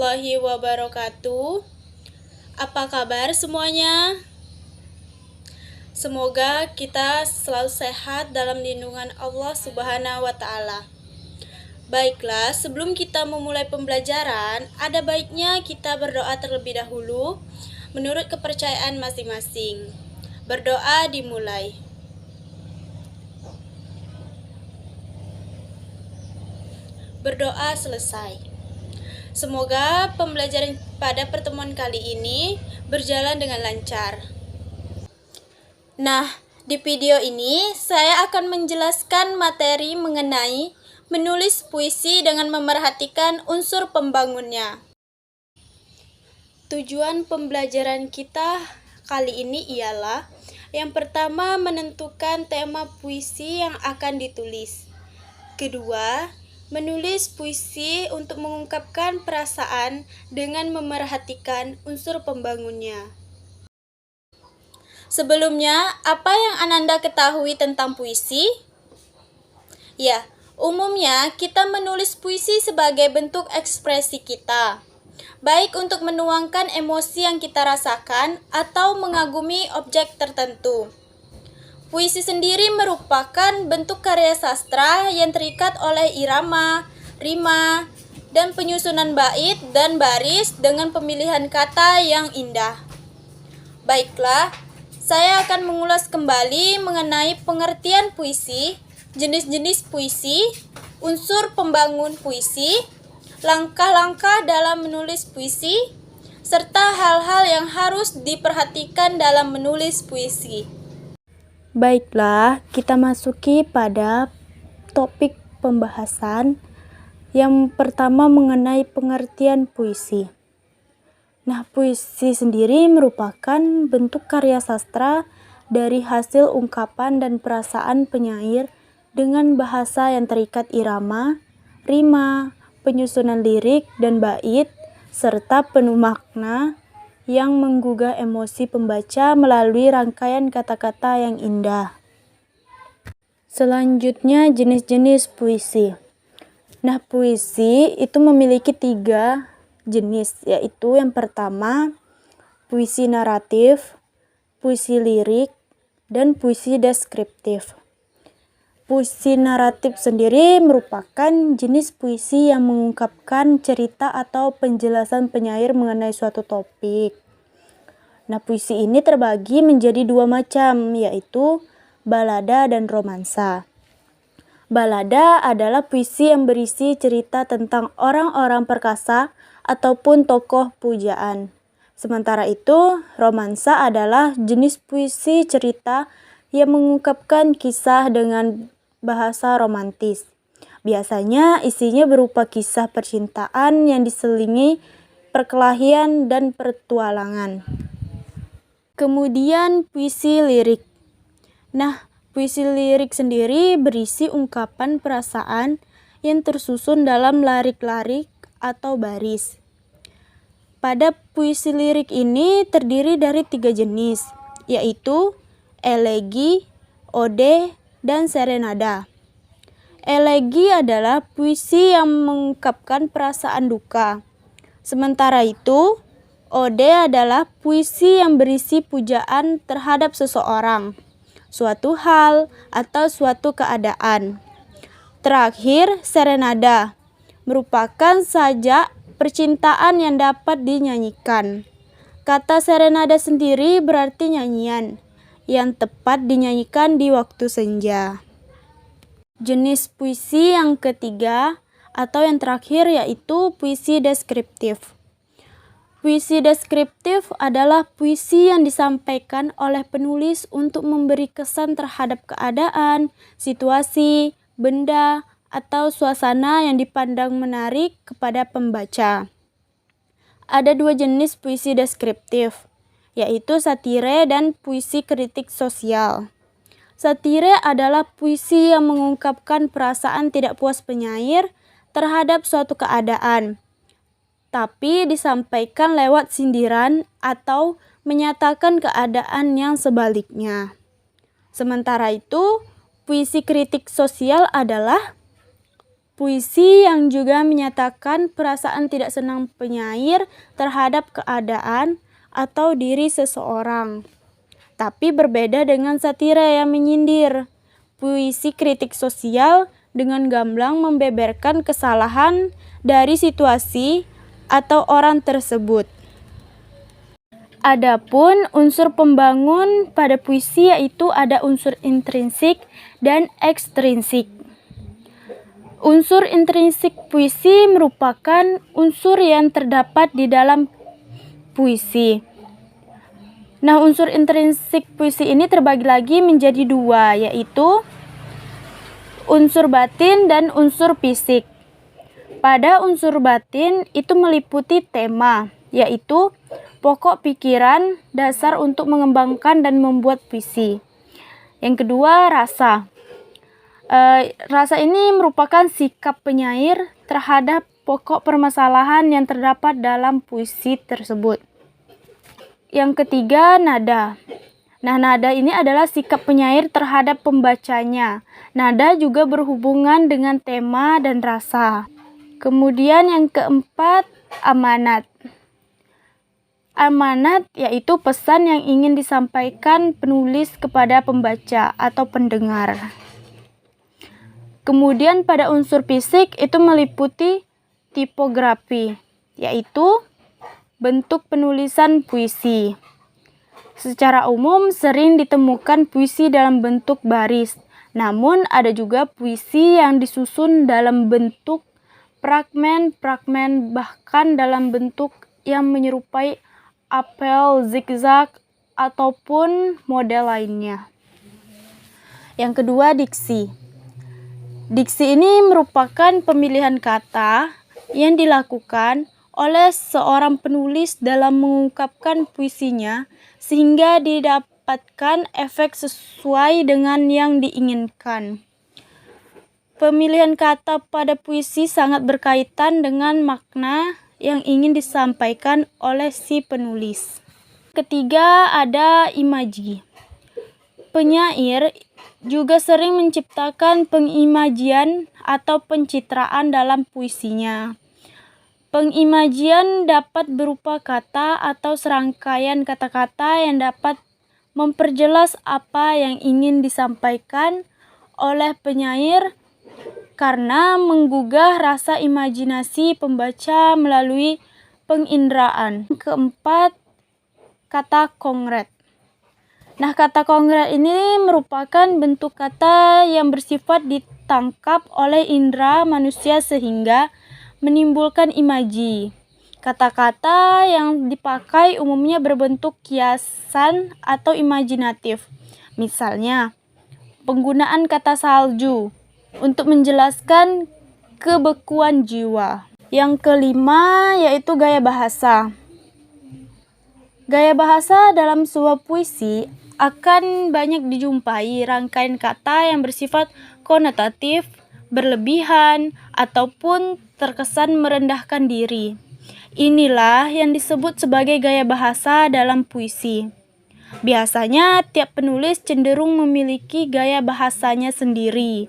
warahmatullahi wabarakatuh. Apa kabar semuanya? Semoga kita selalu sehat dalam lindungan Allah Subhanahu wa Ta'ala. Baiklah, sebelum kita memulai pembelajaran, ada baiknya kita berdoa terlebih dahulu menurut kepercayaan masing-masing. Berdoa dimulai. Berdoa selesai. Semoga pembelajaran pada pertemuan kali ini berjalan dengan lancar. Nah, di video ini saya akan menjelaskan materi mengenai menulis puisi dengan memerhatikan unsur pembangunnya. Tujuan pembelajaran kita kali ini ialah yang pertama menentukan tema puisi yang akan ditulis. Kedua, menulis puisi untuk mengungkapkan perasaan dengan memerhatikan unsur pembangunnya. Sebelumnya, apa yang Ananda ketahui tentang puisi? Ya, umumnya kita menulis puisi sebagai bentuk ekspresi kita, baik untuk menuangkan emosi yang kita rasakan atau mengagumi objek tertentu. Puisi sendiri merupakan bentuk karya sastra yang terikat oleh irama, rima, dan penyusunan bait dan baris dengan pemilihan kata yang indah. Baiklah, saya akan mengulas kembali mengenai pengertian puisi, jenis-jenis puisi, unsur pembangun puisi, langkah-langkah dalam menulis puisi, serta hal-hal yang harus diperhatikan dalam menulis puisi. Baiklah, kita masuki pada topik pembahasan yang pertama mengenai pengertian puisi. Nah, puisi sendiri merupakan bentuk karya sastra dari hasil ungkapan dan perasaan penyair dengan bahasa yang terikat irama, rima, penyusunan lirik dan bait, serta penuh makna yang menggugah emosi pembaca melalui rangkaian kata-kata yang indah. Selanjutnya, jenis-jenis puisi. Nah, puisi itu memiliki 3 jenis, yaitu yang pertama, puisi naratif, puisi lirik, dan puisi deskriptif. Puisi naratif sendiri merupakan jenis puisi yang mengungkapkan cerita atau penjelasan penyair mengenai suatu topik. Nah, puisi ini terbagi menjadi 2 macam, yaitu balada dan romansa. Balada adalah puisi yang berisi cerita tentang orang-orang perkasa ataupun tokoh pujaan. Sementara itu, romansa adalah jenis puisi cerita yang mengungkapkan kisah dengan bahasa romantis. Biasanya isinya berupa kisah percintaan yang diselingi perkelahian dan petualangan. Kemudian puisi lirik. Nah, puisi lirik sendiri berisi ungkapan perasaan yang tersusun dalam larik-larik atau baris. Pada puisi lirik ini terdiri dari 3 jenis, yaitu elegi, ode, dan serenada. Elegi adalah puisi yang mengungkapkan perasaan duka. Sementara itu, ode adalah puisi yang berisi pujaan terhadap seseorang, suatu hal, atau suatu keadaan. Terakhir, serenada merupakan sajak percintaan yang dapat dinyanyikan. Kata serenada sendiri berarti nyanyian yang tepat dinyanyikan di waktu senja. Jenis puisi yang ketiga atau yang terakhir yaitu puisi deskriptif. Puisi deskriptif adalah puisi yang disampaikan oleh penulis untuk memberi kesan terhadap keadaan, situasi, benda, atau suasana yang dipandang menarik kepada pembaca. Ada 2 jenis puisi deskriptif, yaitu satire dan puisi kritik sosial. Satire adalah puisi yang mengungkapkan perasaan tidak puas penyair terhadap suatu keadaan, tapi disampaikan lewat sindiran atau menyatakan keadaan yang sebaliknya. Sementara itu, puisi kritik sosial adalah Puisi yang juga menyatakan perasaan tidak senang penyair terhadap keadaan atau diri seseorang. Tapi berbeda dengan satira yang menyindir. Puisi kritik sosial dengan gamblang membeberkan kesalahan dari situasi atau orang tersebut. Adapun unsur pembangun pada puisi yaitu ada unsur intrinsik dan ekstrinsik. Unsur intrinsik puisi merupakan unsur yang terdapat di dalam puisi. Nah, unsur intrinsik puisi ini terbagi lagi menjadi dua, yaitu unsur batin dan unsur fisik. Pada unsur batin itu meliputi tema, yaitu pokok pikiran dasar untuk mengembangkan dan membuat puisi. Yang kedua, rasa. Rasa ini merupakan sikap penyair terhadap pokok permasalahan yang terdapat dalam puisi tersebut. Yang ketiga, nada. Nah, nada ini adalah sikap penyair terhadap pembacanya. Nada juga berhubungan dengan tema dan rasa. Kemudian yang keempat, amanat. Amanat yaitu pesan yang ingin disampaikan penulis kepada pembaca atau pendengar. Kemudian pada unsur fisik itu meliputi tipografi, yaitu bentuk penulisan puisi. Secara umum sering ditemukan puisi dalam bentuk baris, namun ada juga puisi yang disusun dalam bentuk fragmen-fragmen, bahkan dalam bentuk yang menyerupai apel, zigzag, ataupun model lainnya. Yang kedua, diksi. Diksi ini merupakan pemilihan kata yang dilakukan oleh seorang penulis dalam mengungkapkan puisinya sehingga didapatkan efek sesuai dengan yang diinginkan. Pemilihan kata pada puisi sangat berkaitan dengan makna yang ingin disampaikan oleh si penulis. Ketiga, ada imaji. Penyair juga sering menciptakan pengimajian atau pencitraan dalam puisinya. Pengimajian dapat berupa kata atau serangkaian kata-kata yang dapat memperjelas apa yang ingin disampaikan oleh penyair karena menggugah rasa imajinasi pembaca melalui penginderaan. Keempat, kata konkret. Nah, kata konkret ini merupakan bentuk kata yang bersifat ditangkap oleh indera manusia sehingga menimbulkan imaji. Kata-kata yang dipakai umumnya berbentuk kiasan atau imajinatif. Misalnya, penggunaan kata salju untuk menjelaskan kebekuan jiwa. Yang kelima yaitu gaya bahasa. Gaya bahasa dalam sebuah puisi akan banyak dijumpai rangkaian kata yang bersifat konotatif, berlebihan, ataupun terkesan merendahkan diri. Inilah yang disebut sebagai gaya bahasa dalam puisi. Biasanya tiap penulis cenderung memiliki gaya bahasanya sendiri.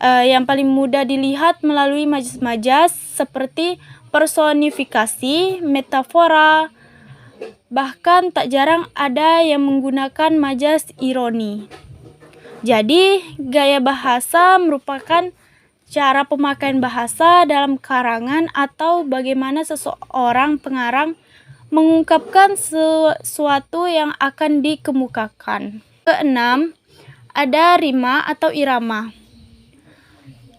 Yang paling mudah dilihat melalui majas-majas seperti personifikasi, metafora, bahkan tak jarang ada yang menggunakan majas ironi. Jadi, gaya bahasa merupakan cara pemakaian bahasa dalam karangan atau bagaimana seseorang pengarang mengungkapkan sesuatu yang akan dikemukakan. Keenam, ada rima atau irama.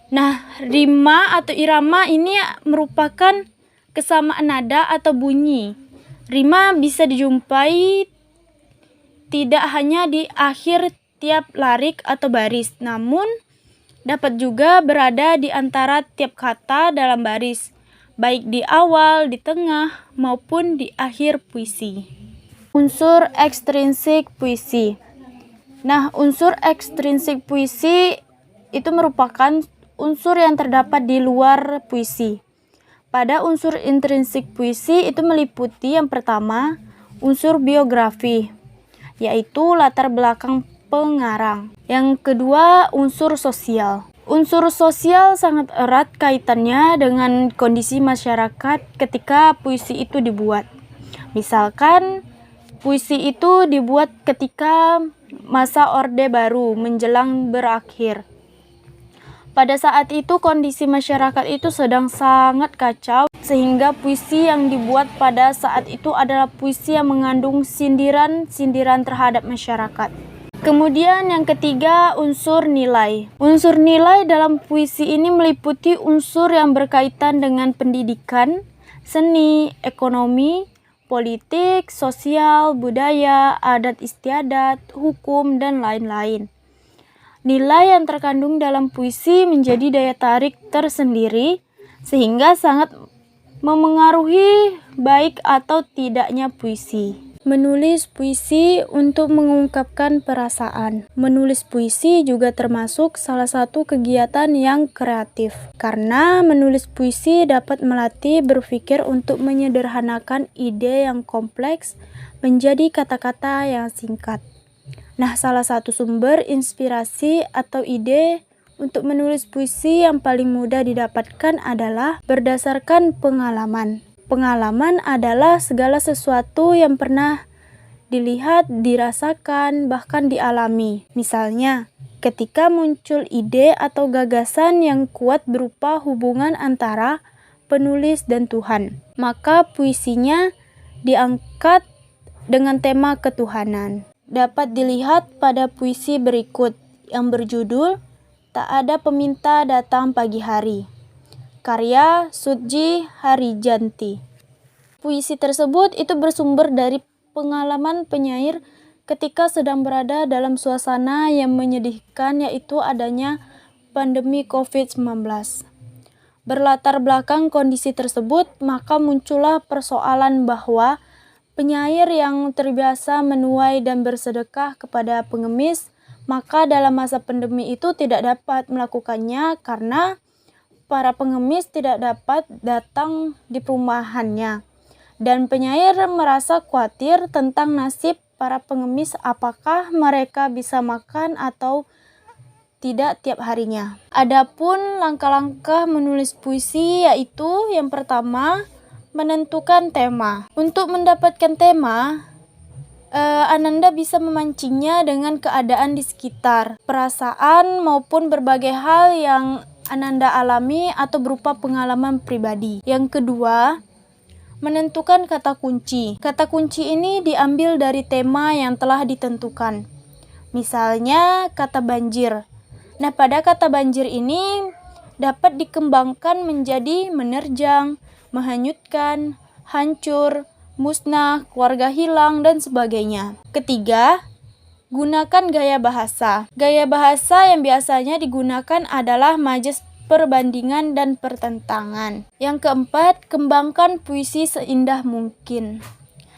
Nah, rima atau irama ini merupakan kesamaan nada atau bunyi. Rima bisa dijumpai tidak hanya di akhir tiap larik atau baris, namun dapat juga berada di antara tiap kata dalam baris, baik di awal, di tengah, maupun di akhir puisi. Unsur ekstrinsik puisi. Nah, unsur ekstrinsik puisi itu merupakan unsur yang terdapat di luar puisi. Pada unsur intrinsik puisi itu meliputi yang pertama, unsur biografi, yaitu latar belakang pengarang. Yang kedua, unsur sosial. Unsur sosial sangat erat kaitannya dengan kondisi masyarakat ketika puisi itu dibuat. Misalkan, puisi itu dibuat ketika masa Orde Baru menjelang berakhir. Pada saat itu kondisi masyarakat itu sedang sangat kacau, sehingga puisi yang dibuat pada saat itu adalah puisi yang mengandung sindiran-sindiran terhadap masyarakat. Kemudian yang ketiga, unsur nilai. Unsur nilai dalam puisi ini meliputi unsur yang berkaitan dengan pendidikan, seni, ekonomi, politik, sosial, budaya, adat istiadat, hukum, dan lain-lain. Nilai yang terkandung dalam puisi menjadi daya tarik tersendiri, sehingga sangat memengaruhi baik atau tidaknya puisi. Menulis puisi untuk mengungkapkan perasaan. Menulis puisi juga termasuk salah satu kegiatan yang kreatif, karena menulis puisi dapat melatih berpikir untuk menyederhanakan ide yang kompleks menjadi kata-kata yang singkat. Nah, salah satu sumber inspirasi atau ide untuk menulis puisi yang paling mudah didapatkan adalah berdasarkan pengalaman. Pengalaman adalah segala sesuatu yang pernah dilihat, dirasakan, bahkan dialami. Misalnya, ketika muncul ide atau gagasan yang kuat berupa hubungan antara penulis dan Tuhan, maka puisinya diangkat dengan tema ketuhanan. Dapat dilihat pada puisi berikut yang berjudul Tak Ada Peminta Datang Pagi Hari, karya Sudji Harijanti. Puisi tersebut itu bersumber dari pengalaman penyair ketika sedang berada dalam suasana yang menyedihkan, yaitu adanya pandemi COVID-19. Berlatar belakang kondisi tersebut, maka muncullah persoalan bahwa penyair yang terbiasa menuai dan bersedekah kepada pengemis, maka dalam masa pandemi itu tidak dapat melakukannya karena para pengemis tidak dapat datang di perumahannya. Dan penyair merasa khawatir tentang nasib para pengemis, apakah mereka bisa makan atau tidak tiap harinya. Adapun langkah-langkah menulis puisi yaitu yang pertama, menentukan tema. Untuk mendapatkan tema, Ananda bisa memancingnya dengan keadaan di sekitar, perasaan maupun berbagai hal yang Ananda alami atau berupa pengalaman pribadi. Yang kedua, menentukan kata kunci. Kata kunci ini diambil dari tema yang telah ditentukan. Misalnya kata banjir. Nah, pada kata banjir ini dapat dikembangkan menjadi menerjang, menghanyutkan, hancur, musnah, keluarga hilang, dan sebagainya. Ketiga, gunakan gaya bahasa. Gaya bahasa yang biasanya digunakan adalah majas perbandingan dan pertentangan. Yang keempat, kembangkan puisi seindah mungkin.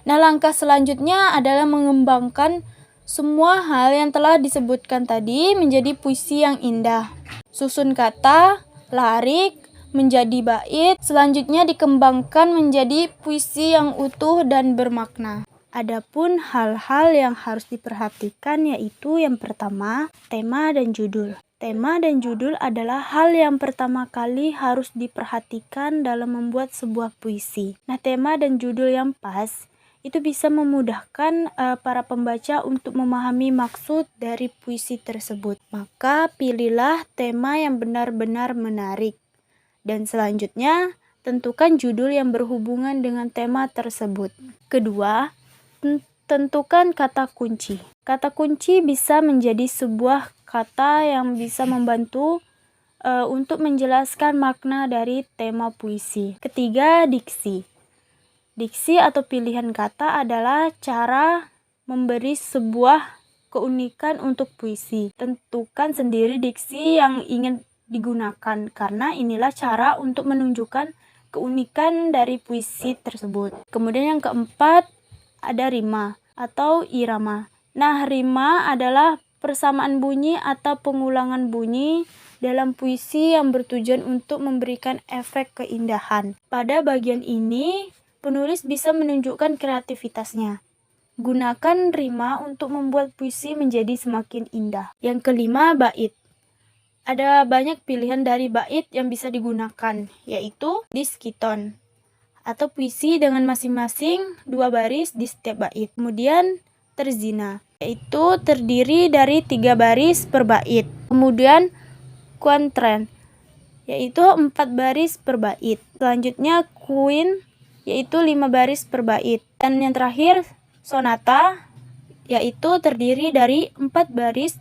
Nah, langkah selanjutnya adalah mengembangkan semua hal yang telah disebutkan tadi menjadi puisi yang indah. Susun kata, larik, menjadi bait, selanjutnya dikembangkan menjadi puisi yang utuh dan bermakna. Adapun hal-hal yang harus diperhatikan yaitu yang pertama, tema dan judul. Tema dan judul adalah hal yang pertama kali harus diperhatikan dalam membuat sebuah puisi. Nah, tema dan judul yang pas itu bisa memudahkan para pembaca untuk memahami maksud dari puisi tersebut. Maka pilihlah tema yang benar-benar menarik. Dan selanjutnya, tentukan judul yang berhubungan dengan tema tersebut. Kedua, tentukan kata kunci. Kata kunci bisa menjadi sebuah kata yang bisa membantu untuk menjelaskan makna dari tema puisi. Ketiga, diksi. Diksi atau pilihan kata adalah cara memberi sebuah keunikan untuk puisi. Tentukan sendiri diksi yang ingin digunakan, karena inilah cara untuk menunjukkan keunikan dari puisi tersebut. Kemudian yang keempat, ada rima atau irama. Nah, rima adalah persamaan bunyi atau pengulangan bunyi dalam puisi yang bertujuan untuk memberikan efek keindahan. Pada bagian ini, penulis bisa menunjukkan kreativitasnya. Gunakan rima untuk membuat puisi menjadi semakin indah. Yang kelima, bait. Ada banyak pilihan dari bait yang bisa digunakan, yaitu diskiton atau puisi dengan masing-masing 2 baris di setiap bait. Kemudian terzina, yaitu terdiri dari 3 baris per bait. Kemudian quatrain, yaitu 4 baris per bait. Selanjutnya quint, yaitu 5 baris per bait. Dan yang terakhir sonata, yaitu terdiri dari 4 baris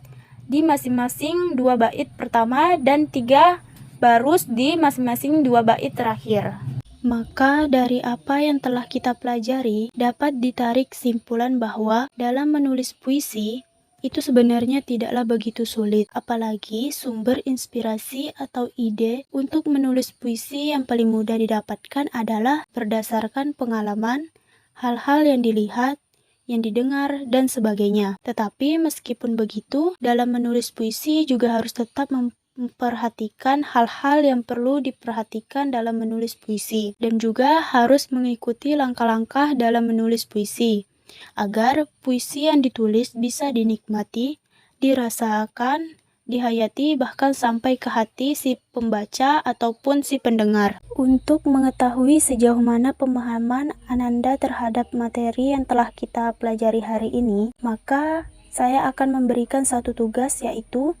di masing-masing 2 bait pertama dan 3 barus di masing-masing 2 bait terakhir. Maka dari apa yang telah kita pelajari, dapat ditarik kesimpulan bahwa dalam menulis puisi, itu sebenarnya tidaklah begitu sulit. Apalagi sumber inspirasi atau ide untuk menulis puisi yang paling mudah didapatkan adalah berdasarkan pengalaman, hal-hal yang dilihat, yang didengar, dan sebagainya. Tetapi meskipun begitu, dalam menulis puisi juga harus tetap memperhatikan hal-hal yang perlu diperhatikan dalam menulis puisi, dan juga harus mengikuti langkah-langkah dalam menulis puisi, agar puisi yang ditulis bisa dinikmati, dirasakan, dihayati, bahkan sampai ke hati si pembaca ataupun si pendengar. Untuk mengetahui sejauh mana pemahaman Ananda terhadap materi yang telah kita pelajari hari ini, maka saya akan memberikan satu tugas, yaitu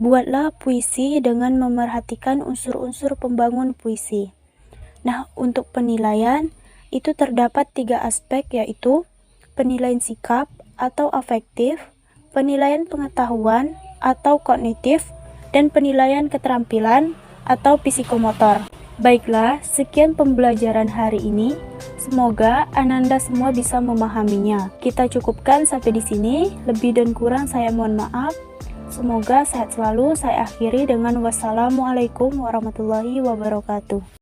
buatlah puisi dengan memerhatikan unsur-unsur pembangun puisi. Nah, untuk penilaian itu terdapat 3 aspek, yaitu penilaian sikap atau afektif, penilaian pengetahuan atau kognitif, dan penilaian keterampilan atau psikomotor. Baiklah, sekian pembelajaran hari ini. Semoga Ananda semua bisa memahaminya. Kita cukupkan sampai di sini. Lebih dan kurang saya mohon maaf. Semoga sehat selalu. Saya akhiri dengan wassalamualaikum warahmatullahi wabarakatuh.